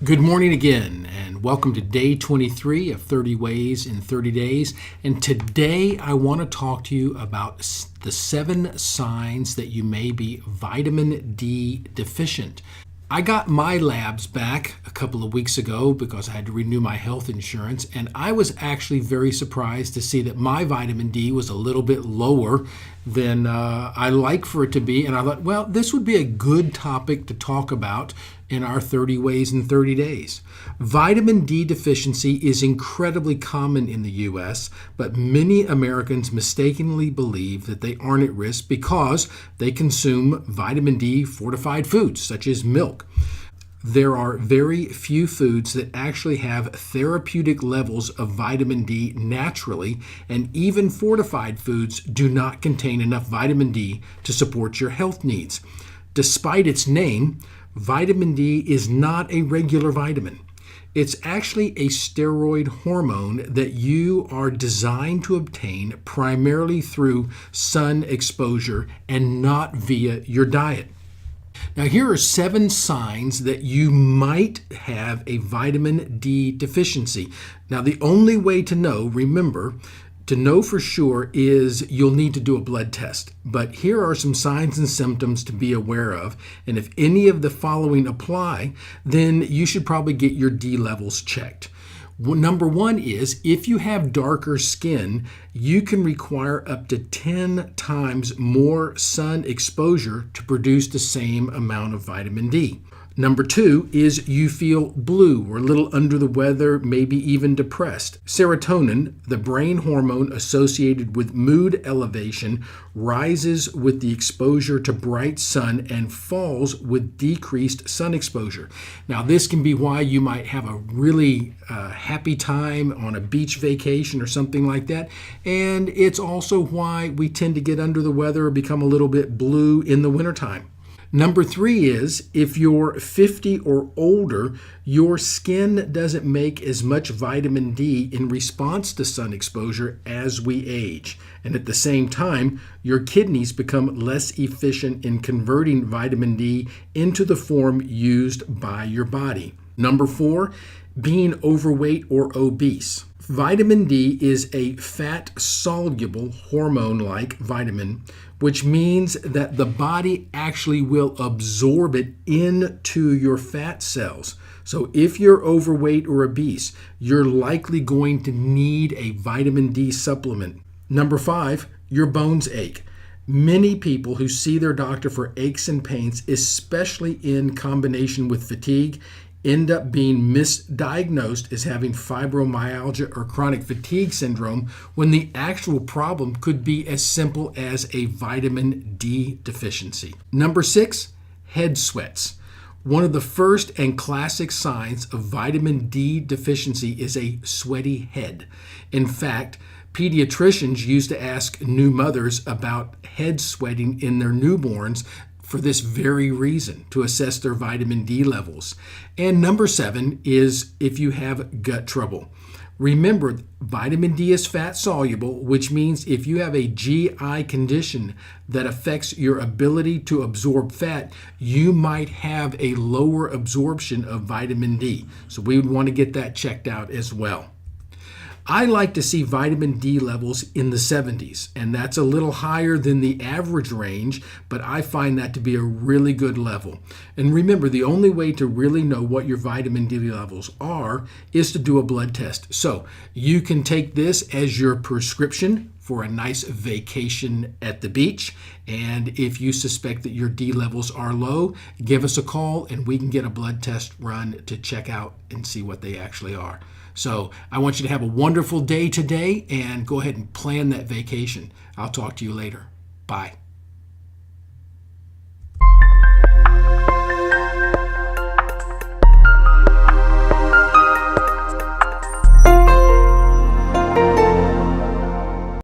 Good morning again, and welcome to day 23 of 30 Ways in 30 Days. And today I want to talk to you about the 7 signs that you may be vitamin D deficient. I got my labs back a couple of weeks ago because I had to renew my health insurance, and I was actually very surprised to see that my vitamin D was a little bit lower than I like for it to be. And I thought, well, this would be a good topic to talk about in our 30 Ways in 30 Days. Vitamin D deficiency is incredibly common in the U.S., but many Americans mistakenly believe that they aren't at risk because they consume vitamin D fortified foods, such as milk. There are very few foods that actually have therapeutic levels of vitamin D naturally, and even fortified foods do not contain enough vitamin D to support your health needs. Despite its name, vitamin D is not a regular vitamin. It's actually a steroid hormone that you are designed to obtain primarily through sun exposure and not via your diet. Now, here are 7 signs that you might have a vitamin D deficiency. Now, the only way to know, remember, to know for sure is you'll need to do a blood test. But here are some signs and symptoms to be aware of. And if any of the following apply, then you should probably get your D levels checked. Number 1 is if you have darker skin, you can require up to 10 times more sun exposure to produce the same amount of vitamin D. Number 2 is you feel blue or a little under the weather, maybe even depressed. Serotonin, the brain hormone associated with mood elevation, rises with the exposure to bright sun and falls with decreased sun exposure. Now, this can be why you might have a really happy time on a beach vacation or something like that. And it's also why we tend to get under the weather or become a little bit blue in the wintertime. Number 3 is if you're 50 or older, your skin doesn't make as much vitamin D in response to sun exposure as we age. And at the same time, your kidneys become less efficient in converting vitamin D into the form used by your body. Number 4, being overweight or obese. Vitamin D is a fat-soluble hormone-like vitamin, which means that the body actually will absorb it into your fat cells. So if you're overweight or obese, you're likely going to need a vitamin D supplement. Number 5, your bones ache. Many people who see their doctor for aches and pains, especially in combination with fatigue, end up being misdiagnosed as having fibromyalgia or chronic fatigue syndrome when the actual problem could be as simple as a vitamin D deficiency. Number 6, head sweats. One of the first and classic signs of vitamin D deficiency is a sweaty head. In fact, pediatricians used to ask new mothers about head sweating in their newborns for this very reason, to assess their vitamin D levels. And number 7 is if you have gut trouble. Remember, vitamin D is fat soluble, which means if you have a GI condition that affects your ability to absorb fat, you might have a lower absorption of vitamin D. So we would want to get that checked out as well. I like to see vitamin D levels in the 70s, and that's a little higher than the average range, but I find that to be a really good level. And remember, the only way to really know what your vitamin D levels are is to do a blood test. So you can take this as your prescription for a nice vacation at the beach. And if you suspect that your D levels are low, give us a call and we can get a blood test run to check out and see what they actually are. So I want you to have a wonderful day today and go ahead and plan that vacation. I'll talk to you later. Bye.